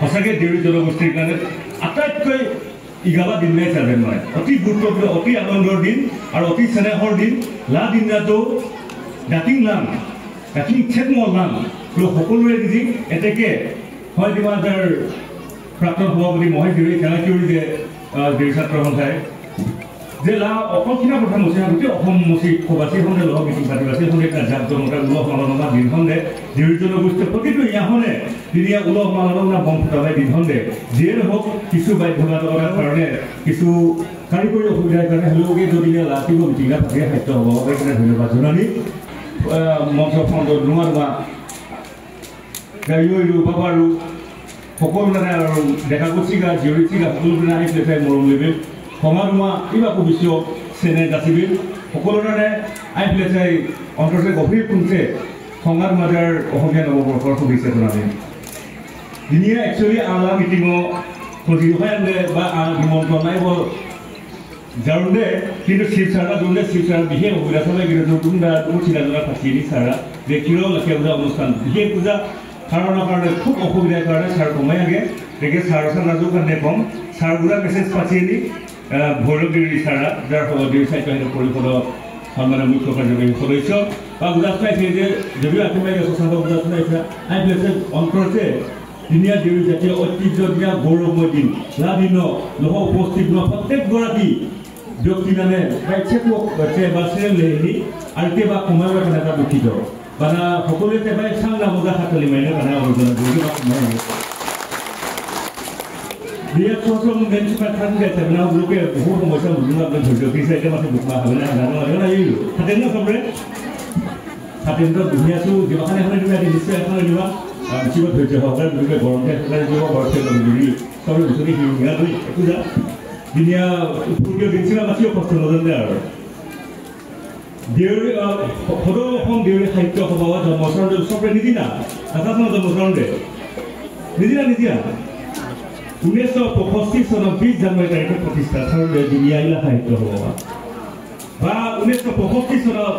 সঁচাকৈ দেউৰী জনগোষ্ঠীৰ কাৰণে আটাইতকৈ ইগাবা দিন নাই চালে নহয় অতি গুৰুত্বপূৰ্ণ অতি আনন্দৰ দিন আৰু অতি চেনেহৰ দিন লা দিন ৰাতো ডাকিং লাম ডাকিং চেকমৰ লাম সকলোৰে যি এতেকে হয় কিবা তাৰ প্ৰাক্তন সভাপতি মহেশ দেউৰী খেলাকিউৰি যে দেউৰী ছাত্ৰ সন্থাই যে লা অকলখিনা কথা মচিয়া গোটেই অসম মচি সবাচীখনে লগ মিটিং পাতিবাচীখনে এটা জাক জমকা উলহ মালনা দিনখনে দেউৰী জনগোষ্ঠীৰ প্ৰতিটো ইয়াহনে দিনীয়া উলহ মালনা বম ফুটালে দিনখনে যিয়ে নহওক কিছু বাধ্যবাধকতাৰ কাৰণে কিছু কাৰিকৰী অসুবিধাৰ কাৰণে হ'লেও যদি লাতিব মিটিঙা পাতি সাহিত্য সভাপতিৰ কাৰণে ধন্যবাদ জনানি মঞ্চ খণ্ডত নোৱা গাড়ী বাবাৰু সকলো মানে আৰু ডেকা গুচিগা জীয়ৰী চিগা সকলো দিনে আহি পেলাই মৰম লেবেল সমাজমা কিবা ভৱিষ্য চেনে যাচিবি সকলোৰে আহি পেলাই অন্তৰ্জে গভীৰ পুঞ্চে সংঘাত মাজাৰ অসমীয়া নৱবৰ্ষৰ শুভেচ্ছা জনালে দিনীয়া একচুৱেলি আলা মিটিঙৰ সজিহাই আনে বা নিমন্ত্ৰণ নাই যাওঁতে কিন্তু শিৱসাগৰ যোনতে শিৱসাগৰ বিশেষ অসুবিধা চলে কিন্তু দুটা চিনাজনা ফাঁচি দি চাৰা যে কিয় লাখীয়া পূজা অনুষ্ঠান বিশেষ পূজা কাৰণৰ কাৰণে খুব অসুবিধাৰ কাৰণে ছাৰ কমাই আগে গতিকে ছাৰ ৰাজুৰ কাৰণে কম ছাৰবোৰা মেছেজ পাতি দি ভৈৰৱ দেউৰী ছাৰা যাৰ দেউৰী সাহিত্য পৰিষদৰ সন্মানীয় মুখ্য কাৰ্যবাহী সদস্য বা গুজৰাট পাইছে যে যদিও আত্মীয় সুশান্ত গুজৰাট পাইছে আই পেছে অন্তৰতে দিনীয়া দেউৰী জাতীয় ঐতিহ্য দিয়া গৌৰৱময় দিন লা দিন লহ উপস্থিত হোৱা প্ৰত্যেকগৰাকী ব্যক্তি মানে বাছে লেহেনি আৰু কেইবা সময়ৰ কাৰণে এটা দুখিত বানা সকলোৱে তেবাই চাংলা বজা হাতলি মাৰিলে কাৰণে অৱজনা দেউৰী বা সোমাই বিয়াত সচম মেনচিপাল থাকি যাইছে মানে লোকে বহু সমস্যা বুঝিব আপুনি ধৈৰ্য দিছে এতিয়া মাথা বুক মাৰ হ'লে আহিলো থাকে ন চবৰে ছাত্ৰেন্দ্ৰ বুঝি আছো যিমানে এখনে তুমি নিশ্চয় এখনে দিবা বেছিব ধৈৰ্য সহকাৰে লোকে গৰমতে একেবাৰে দিব ঘৰতে লবি চবে বিচৰি শিঙা লৈ একো যা দিনীয়া পূৰ্বীয় বেছিবা মাতিও কষ্ট নজনে আৰু দেউৰী সদৌ অসম দেউৰী সাহিত্য সভা জন্মচৰণ চবৰে নিদিনা আকাশনৰ জন্মচৰণ দে নিদিনা 1965 চনৰ 20 জানুৱাৰী তাৰিখে প্ৰতিষ্ঠা ছাৰ দিনীয়া সাহিত্য সভা বা 1965 চনৰ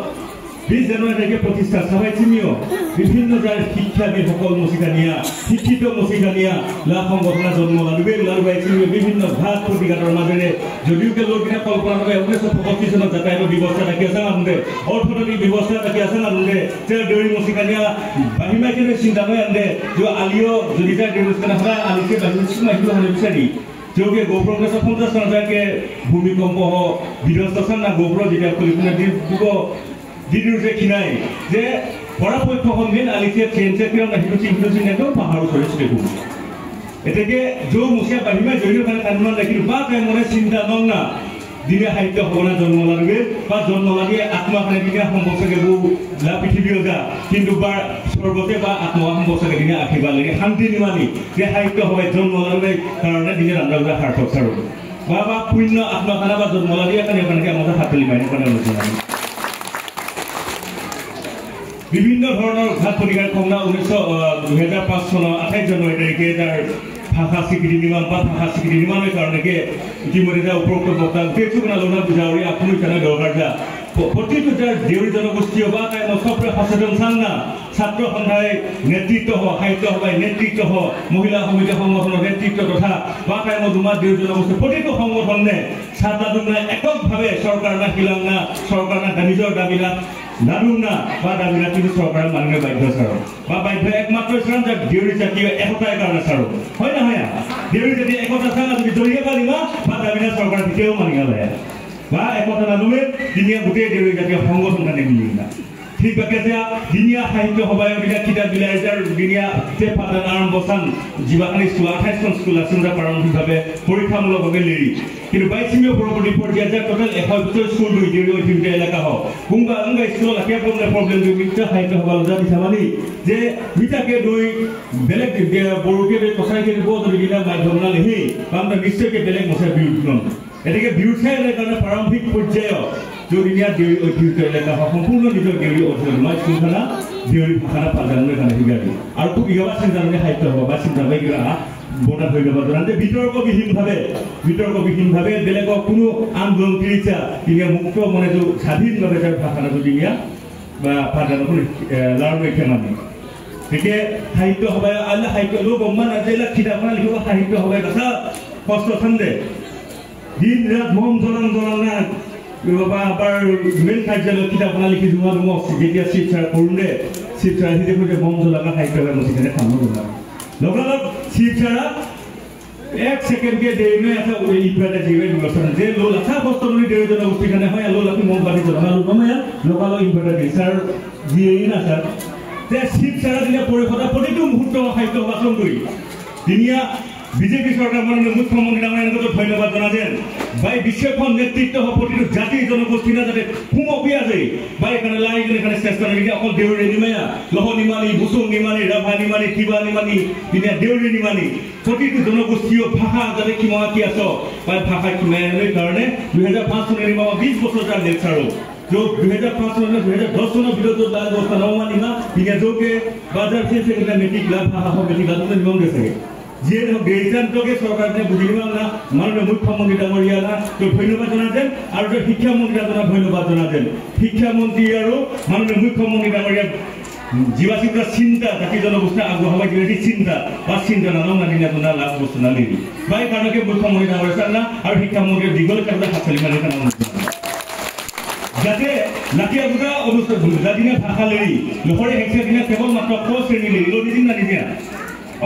20 জানুৱাৰী তাৰিখে প্ৰতিষ্ঠা সভাই চিনিও বিভিন্ন শিক্ষাবিদ সকল মচিকানিয়া শিক্ষিত মচিকানিয়া লা সংগঠনৰ জন্ম লালুবে লালুবাই চিনিও বিভিন্ন ঘাট প্ৰতিঘাতৰ মাজেৰে যদিও কে লোকগিনা কল্পনা কৰে 1965 চনত যাতায়াতৰ ব্যৱস্থা ৰাখি আছে নামে অৰ্থনৈতিক ব্যৱস্থা ৰাখি আছে নামে যে দেউৰী মচিকানিয়া বাহিমাকে চিন্তা কৰি আনে যে আলিও যদি তাৰ দেউৰী হয় আলিকে বাহিৰ আহিব হ'লে বিচাৰি যোগে গোপ্ৰ 1950 চনলৈকে ভূমিকম্প বিধ্বস্ত না গোপ্ৰ যেতিয়া কলিপুনা দিব দিদিৰ যে খিনাই যে পৰাপক্ষ মেইন আলিকে চেঞ্জে কিয় নাহিলো চিন্তা একদম পাহাৰৰ চৰিছে এতেকে যো মুখিয়া বাহিমা জড়িত কাৰণে কান্দন ৰাখিলো বা তাই মনে চিন্তা নংনা দিনে সাহিত্য সভা জন্ম লাগে বা জন্ম লাগে আত্মাখানে দিনে সম্পৰ্কে বহু লা পৃথিৱীৰ যা কিন্তু বা সৰ্বতে বা আত্মা সম্পৰ্কে দিনে আশীৰ্বাদ লাগে শান্তি নিমানি যে সাহিত্য সভাই জন্ম লাগে কাৰণে দিনে ৰান্ধা সাৰ্থক চাৰো বা পুণ্য আত্মাখানা বা জন্ম লাগে কাৰণে আমাৰ হাতলি মাইনে কাৰণে আলোচনা বিভিন্ন ধৰণৰ ঘাট প্ৰতিঘাত সংগ্ৰা 2005 চনৰ 28 জানুৱাৰী তাৰিখে তাৰ ভাষা স্বীকৃতি নিৰ্মাণ বা ভাষা স্বীকৃতি নিৰ্মাণৰ কাৰণে ইতিমধ্যে উপৰোক্ত বক্তা গোটেইখন আলোচনা বুজাৱৰী আপুনি কেনে দৰকাৰ যা প্ৰতিটো যাৰ দেউৰী জনগোষ্ঠী বা তাই চবৰে সচেতন চাংনা ছাত্ৰ সন্থাই নেতৃত্ব সাহিত্য সভাই নেতৃত্ব মহিলা সমিতি সংগঠনৰ নেতৃত্ব তথা বা তাই দুমাহ দেউৰী জনগোষ্ঠী প্ৰতিটো সংগঠনে ছাত্ৰজনে এককভাৱে চৰকাৰ না শিলাংনা চৰকাৰ না নিজৰ দাবীনা নাডুনা বা দাবীনা কিন্তু চৰকাৰে মানিব বাধ্য ছাৰ বা বাধ্য একমাত্ৰ স্থান যে দেউৰী জাতীয় একতাৰ কাৰণে ছাৰ হয় নহয় দেউৰী জাতীয় একতা স্থান যদি জড়িয়ে পাৰিবা বা দাবীনা চৰকাৰ তেতিয়াও মানিব লাগে বা একতা নানুৱে দিনীয়া গোটেই দেউৰী জাতীয় সংগঠন কাৰণে মিলি না ঠিক বাকে দিনীয়া সাহিত্য সভায় কিতাপ বিলাই যাৰ দিনীয়া পাঠদান আৰম্ভ চান যিবাখানি স্কুল 28খন স্কুল আছে প্ৰাৰম্ভিকভাৱে পৰীক্ষামূলকভাৱে লেৰি কিন্তু 22 পৰৱৰ্তী পৰ্যায়ত টোটেল 100 স্কুল দুই দেউৰী অধীনত এলেকা হওক কোনবা স্কুল লাখে প্ৰব্লেম দুই মিটাৰ সাহিত্য সভা লজা দিছামানি যে মিটাকে দুই বেলেগ বড়োকে কচাইকে দিব যদি দিনা মাধ্যম না লিহি আমরা নিশ্চয়কে বেলেগ মছাই বিৰুদ্ধ এটিকে বিৰুদ্ধে কাৰণে প্ৰাৰম্ভিক পৰ্যায়ত যদিয়া দেউৰী ঐতিহ্য এলেকা সম্পূৰ্ণ নিজৰ দেউৰী অধ্যয়ন মই স্কুলখনা দেউৰী ভাষা পাঠদানৰ কাৰণে শিকাবি আৰু খুব ইয়বা চিন্তাধাৰণে সাহিত্য হ'ব বা চিন্তাধাৰা কিবা বনা হৈ যাব জানতে বিতৰ্কবিহীনভাৱে বেলেগক কোনো আন্দোলন কৰিছা কিন্তু মুক্ত মনেটো স্বাধীনভাৱে তাৰ ভাষাটো দিয়া বা পাঠদানৰ লাৰু ৰেখে মানে গতিকে সাহিত্য সভায় আল্লাহ সাহিত্য লোক অম্মান আজিলা কিতাপখন লিখিব সাহিত্য সভায় কথা কষ্ট ঠান্ডে দিন রাত মম জ্বলান না বাবা আবার মেন কাৰ্যালয় কিতাপখন লিখি জমা দিব যেতিয়া শিক্ষা কৰোঁতে শিক্ষা হিতে কৰি মম জ্বলাকা সাহিত্য সভায় মই সেখানে কাম নকৰোঁ লগালগ শিক্ষারা এক সেকেন্ড কে দেইনে আছে ইপাতে জিবে ব্যবস্থা যে লোল আছে বস্তমনি দেই জন অবস্থানে হয় লোল আপনি মন বাড়ি জমা লুকময়া লগালগ ইপাতে দি স্যার জিয়েই না স্যার তে শিক্ষারা দিলে পরিষদা প্রতিটো মুহূর্ত সাহিত্য ভাষণ করি দুনিয়া বিজেপি সরকার মাননীয় মুখ্যমন্ত্রী আমাদের ধন্যবাদ জানাবেন ভাই বিশ্বখন নেতৃত্ব প্রতিটো জাতি জনগোষ্ঠী না যাতে কুমকিয়া যায় ভাই এখানে লাইন এখানে চেষ্টা নাকি অকল দেউরে নিমায়া লহ নিমানি বুসুং নিমানি রাভা নিমানি কিবা নিমানি দুনিয়া দেউরে নিমানি প্রতিটো জনগোষ্ঠীয় ভাষা যাতে কিমকি আছ বা ভাষা কিমানের কারণে 2005 চনের নিমামা 20 বছর যার লেকচারও जो 2005 চন 2010 চনৰ বিৰোধত লাল ব্যৱস্থা নমানিমা দুনিয়া যোগে বাজাৰ से সেটা মেট্ৰিক লাভ ভাষা হবে মেট্ৰিক লাভ নিয়ম দিছে যে গ্ৰেজুৱেটকে চৰকাৰে বুজিব না মাননীয় মুখ্যমন্ত্ৰী ডাঙৰীয়া না তো ধন্যবাদ জানাতেন আৰু শিক্ষামন্ত্ৰী ডাঙৰীয়া ধন্যবাদ জানাতেন শিক্ষামন্ত্ৰী আৰু মাননীয় মুখ্যমন্ত্ৰী ডাঙৰীয়া জীৱাচিন্তা চিন্তা জাতি জনগোষ্ঠী আগ্ৰহবাই যে চিন্তা বা চিন্তা নানাও নানিনা তোনা লাভ বস্তু নানিবি বাই কাৰণকে মুখ্যমন্ত্ৰী ডাঙৰীয়া না আৰু শিক্ষামন্ত্ৰী দীঘল কাগজে হাতলি মাৰি নাম যাতে লাঠিয়া বুজা অনুষ্ঠান যাদিনা ভাষা লেৰি লোহৰে হেক্সা দিনা কেৱল মাত্ৰ ক শ্ৰেণী লেৰি লদিন না নিদিয়া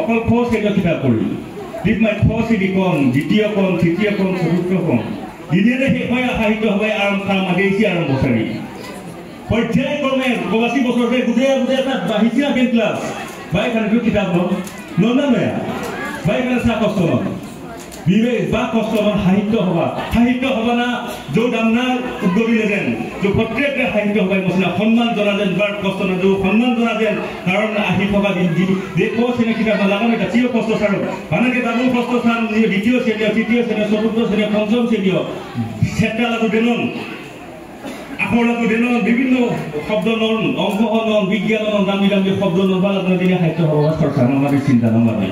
অকল খ শ্ৰেণী কিতাপ পঢ়ি দিপ মাই খ শ্ৰেণী কম দ্বিতীয় কম তৃতীয় কম চতুৰ্থ কম দিনে শেষ হয় সাহিত্য সভাই আৰম্ভ মাদেছি আৰম্ভ চাৰি পৰ্যায়ক্ৰমে 85 বছৰতে বুজাই তাত বাঢ়িছে আগেন ক্লাছ বাই কানেটো কিতাপ ননামে বাই কানে চা কষ্ট বিবেক বা কষ্ট সাহিত্য সভা না যৌ দামনা উদ্যোগী লেজেন যে প্রত্যেকটা সাহিত্য সভায় মছলা সন্মান জনাজেন বার কষ্ট না যৌ সন্মান জনাজেন কারণ আহি থকা দিন যে ক শ্রেণী কিতাপ নালাগনে জাতীয় কষ্ট ছাড়ো মানেকে ডাবল কষ্ট স্থান দ্বিতীয় শ্রেণী তৃতীয় শ্রেণী চতুর্থ শ্রেণী পঞ্চম শ্রেণী সেটা লাগু দেনন আখৰ লাগু দেনন বিভিন্ন শব্দ নন অংক নন বিজ্ঞান নন দামি শব্দ নন বা লাগনে দিনে সাহিত্য সভা চর্চা নামারি চিন্তা নামারি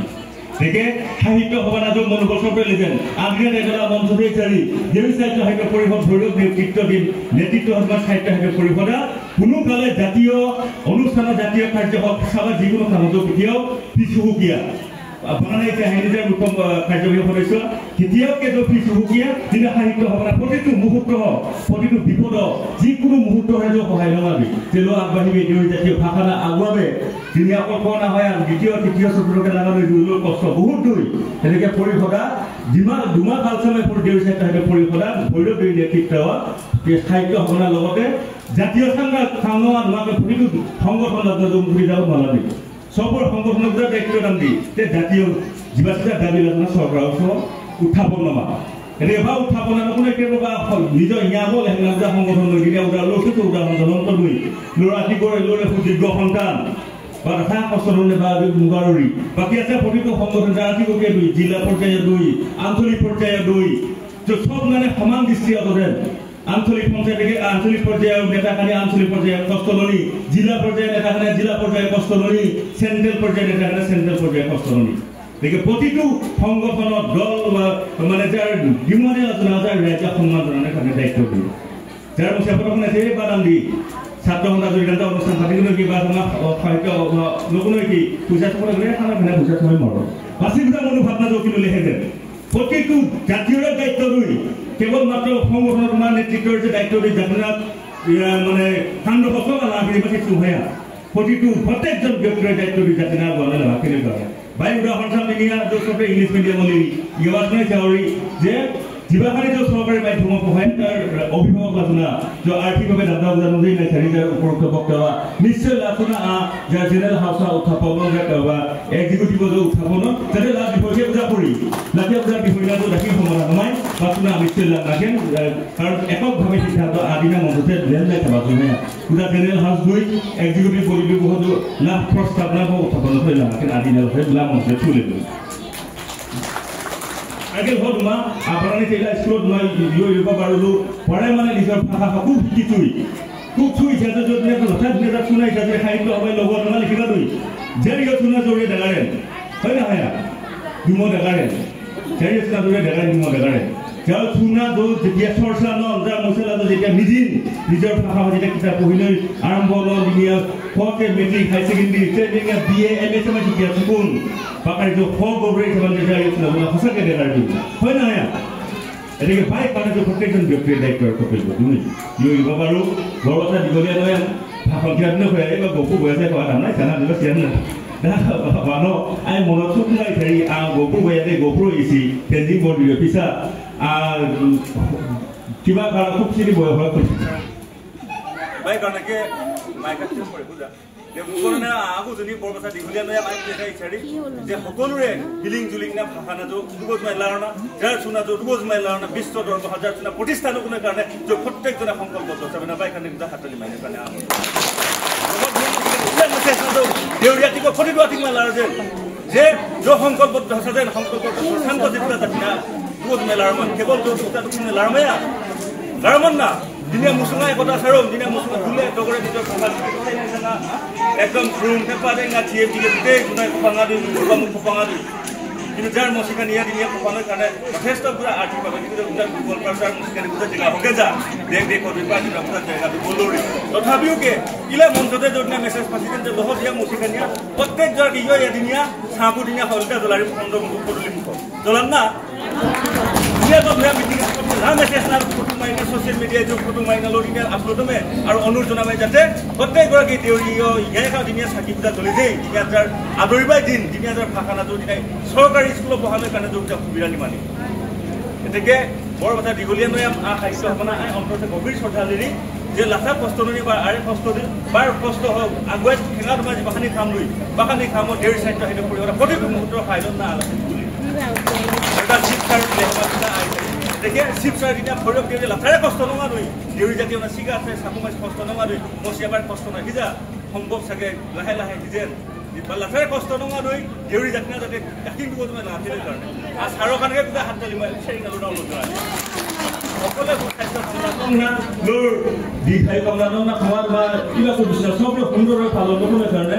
দেখে সাহিত্য সভা নাজক মনোবল চক্ৰে লেজেন আগ্ৰেন এজলা মঞ্চতে চাৰি যেই সাহিত্য সাহিত্য পৰিষদ ভৈৰৱ নেতৃত্ব দিন নেতৃত্ব সভা সাহিত্য সাহিত্য পৰিষদা কোনো কালে জাতীয় অনুষ্ঠানৰ জাতীয় কাৰ্যসূচী সভা যিকোনো কামত কেতিয়াও পিছুহুকীয়া বানাই কাহিনীৰ উত্তম কাৰ্যকৰী সদস্য কেতিয়াও কেতো পিছুহুকীয়া দিনা সাহিত্য সভা প্ৰতিটো মুহূৰ্ত প্ৰতিটো বিপদ যিকোনো মুহূৰ্ত হেজো সহায় লগাবি তেলো আগবাঢ়িবি এই জাতীয় ভাষা আগুৱাবে তিনি অকল কোৱা হয় আৰু দ্বিতীয় তৃতীয় চতুৰ্থকে লাগালৈ দুই কষ্ট বহুত দুই এনেকে পৰিষদা দুমাহ কাল সময় দেউৰী সাহিত্য পৰিষদা ভৈৰৱ দেউৰী নেতৃত্ব সাহিত্য সভাৰ লগতে জাতীয় সংগঠন নোৱাকে প্ৰতিটো সংগঠন ঘূৰি যাব নালাগে সবৰ সংগঠনক দায়িত্ব দাম দি জাতীয় জীৱাচিতা দাবী লাগনা চৰকাৰৰ ওচৰত উত্থাপন নমা ৰেভা উত্থাপন নকৰে কেৱল নিজৰ ইয়াব লেহেলা সংগঠন লৈ দিলে উদাহৰণ জ্বলন্ত দুই ল'ৰা কি কৰে ল'ৰে সুযোগ্য সন্তান বা ৰাধা কষ্টনে বা মুগাৰী বাকী আছে প্ৰতিটো সংগঠন ৰাজীৱকে দুই জিলা পৰ্যায়ে দুই আঞ্চলিক পৰ্যায়ে দুই সব মানে সমান দৃষ্টি আদৰে আঞ্চলিক পঞ্চায়েত আঞ্চলিক পৰ্যায়ৰ নেতাখানে আঞ্চলিক পৰ্যায়ৰ কষ্ট লনি জিলা পৰ্যায়ৰ নেতাখানে জিলা পৰ্যায়ৰ কষ্ট লনি চেন্ট্ৰেল পৰ্যায়ৰ নেতাখানে চেন্ট্ৰেল পৰ্যায়ৰ কষ্ট লনি দেখে প্ৰতিটো সংগঠনৰ দল মানে যাৰ ডিমানে আলোচনা যাৰ ৰাজ্য সন্মান জনাৰ কাৰণে দায়িত্ব দিয়ে যাৰ মুখাপৰখনে সেই বাদাম দি ছাত্ৰ সন্থা জড়িত অনুষ্ঠান পাতিবলৈ কিবা ধৰণৰ সাহিত্য নকোনো কি পূজা থবলৈ গ'লে খানা খানা পূজা থৈ মৰ বাচি পূজা মনোভাৱনা জকিলো লেহেঁতেন প্ৰতিটো জাতীয় দায়িত্ব লৈ কেৱল মাত্ৰ সংগঠনৰ তোমাৰ নেতৃত্বৰ যে দায়িত্ব দি জাতিনাথ মানে কাণ্ড বছৰ লাভৰি পাতি চুহায়া প্ৰতিটো প্ৰত্যেকজন ব্যক্তিৰ দায়িত্ব দি জাতিনাথ বনালে ভাকিলে কৰে বাই উদাহৰণ চাম দিনীয়া য'তে ইংলিছ মিডিয়ামলৈ ইৱাজনে চাউৰি যে যিবাখানে যে চৰকাৰী মাধ্যমৰ পঢ়ায় তাৰ অভিভাৱক আলোচনা যে আৰ্থিকভাৱে দাদা বুজা নদী নাই চাৰিটাৰ উপৰোক্ত বক্তব্য নিশ্চয় আলোচনা যাৰ জেনেৰেল হাউচৰ উত্থাপন বা এক্সিকিউটিভ উত্থাপন যাতে লাভ বিষয়ে বুজা পৰি লাঠিয়া বুজাৰ বিষয়টো ৰাখি সমাধান নমাই আলোচনা নিশ্চয় লাভ ৰাখেন কাৰণ এককভাৱে সিদ্ধান্ত আদিনা মঞ্চতে লেন নাই থাকা শুনে পূজা জেনেৰেল হাউচ গৈ এক্সিকিউটিভ পৰিৱেশ বহুতো লাভ প্ৰস্তাৱনা বা উত্থাপন হৈ লাভ আদিনা লাভ মঞ্চে চুলে গৈ আগে হল মা আপনারা তেলা স্কুলত মই ইউব পারলো পড়াই মানে নিজৰ ভাষা খুব শিকিছুই খুব ছুই যাতে যদি কথা দিলে শুনাই যাতে সাহিত্য হবে লগত না লিখিবা দুই যেৰিও শুনা জৰি দেগাৰে হয় না হয় দুমো দেগাৰে যেৰি শুনা জৰি দেগাৰে দুমো দেগাৰে যাৰ চুনা যেতিয়া চৰ্চা যা মচলা যেতিয়া নিজৰ ভাষা যেতিয়া কিতাপ পঢ়িলৈ আৰম্ভ দিয়া ফকে মেট্ৰিক হাই ছেকেণ্ডেৰী ট্ৰেইনিং BA MA সমাজ শিক্ষা কোন বাকাই যে ফক গবৰে সমান যে আহিছিল সঁচাকৈ দেখাৰ হয় নহয় এদিকে ভাই মানে যে প্ৰত্যেকজন ব্যক্তিৰ দায়িত্ব কৰ্তব্য তুমি ইব পাৰো বৰতা দীঘলীয়া লৈ ভাষণ জ্ঞান নকৰে বা গপু বৈ আছে কোৱা নাই জানা দিব চিয়ান বানো আই মনত চুক নাই হেৰি গপু বৈ আছে গপুৰ ইছি তেজি বৰ্ডিৰ পিছা কিবা কাৰণ খুব চিনি বয় হয় ভাই কাৰণকে মাইকা চিম পৰে বুজা যে মুকৰনে আগু জনি বৰবছা দীঘলীয়া লৈ মাইক দেখাই ইছাৰি যে সকলোৰে বিলিং জুলিং না ভাষা না দুগজ মাই লাৰনা যাৰ চুনা দুগজ মাই লাৰনা বিশ্ব দৰব হাজাৰ চুনা প্ৰতিষ্ঠান কোনে কাৰণে যে প্ৰত্যেকজনে সংকল্পবদ্ধ আছে না ভাই কাৰণে দুটা হাতলি মাইনে কাৰণে দেউৰিয়াটিক ফটিটো মাই লাৰ যে সংকল্পবদ্ধ আছে যে সংকল্পবদ্ধ শান্ত জিতা জাতিনা দুগজ মাই লাৰমান কেৱল দুটা কোনে লাৰমায়া লাৰমান না দিনে মুসুঙাই কথা সারম দিনে মুসুঙা খুলে ডগরে ভিতর সমাজ একদম রুম পেপারে না চিয়ে দিকে দিতে গুনাই খপাঙা দি মুখ খপাঙা দি কিন্তু যার মসিকা নিয়া দিনে খপাঙার কারণে যথেষ্ট পুরা আর্থিক ভাবে কিন্তু গুনাই গুগল পার্সার মসিকা গুজা জায়গা হকে যা দেখ দেখ কবি পাঁচ পুরা জায়গা বলরি তথাপিও কে ইলা মঞ্চতে যদিনা মেসেজ পাছিলেন যে লহ দিয়া মসিকা নিয়া প্রত্যেক jar ইয় এদিনিয়া সাপু দিনিয়া হলটা জ্বলারি খন্ড মুখ পড়লি মুখ জ্বলান না dia to bia meeting na message na photo maina social media jo photo maina loading upload me aru onur jona mai jate proত্যেক goraki theory yo yeka dinia saki puja jole dei dinia jar adoribai din dinia jar bhaka na jo dinai sorkari school pohame kane jo ja kubirani mani eteke bor bata digolia noyam a khaisho apna ai ontorte gobir shodhaleri যে লাথা কষ্টনি বা আরে কষ্টনি বার কষ্ট হোক আগুৱাই খেঙা তোমাৰ বাখানি খাম লৈ বাখানি খামত দেৰি চাইটো হেতু কৰি ওৰা প্ৰতি মুহূৰ্ত ফাইলন না আছে এটা শিক্ষাৰ লেখা আছে দেখে শিক্ষাৰ দিনা ভৈৰৱ দিয়ে লাথাৰে কষ্ট নমা লৈ দেৰি জাতি না সিগা আছে সাকুমাই কষ্ট নমা লৈ মছিয়াবাৰ কষ্ট না কিজা সম্ভৱ চাগে লাহে লাহে কিজেন লাথাৰে কষ্ট নমা লৈ দেৰি জাতি না যাতে কাকিং দিব তোমাৰ লাথিৰ কাৰণে আৰ সাৰৰ কাৰণে কিবা হাত তলি মই সেই নালো নাও লৰা সকলে খাদ্য না লোৰ দি খাই কমলা না খাওয়াৰ বা কিবা কৰিছে সব সুন্দৰভাৱে পালন কৰিবলৈ কাৰণে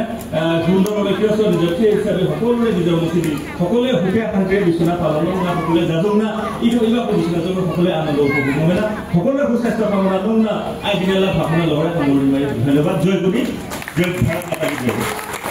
সুন্দৰভাৱে কিয়সৰ নিজে হিচাপে সকলোৰে নিজৰ মসজিদ সকলোৱে হুকে শান্তিৰে বিছনা পালন না সকলোৱে যাদু না ইটো ইবা কৰিছে যত সকলোৱে আনন্দ উপভোগ কৰে না সকলোৰে সুস্বাস্থ্য কামনা কৰোঁ না আই দিনালা ভাবনা লহৰা কামৰি ধন্যবাদ জয় কৰি জয় ভাৰত মাতা কি জয়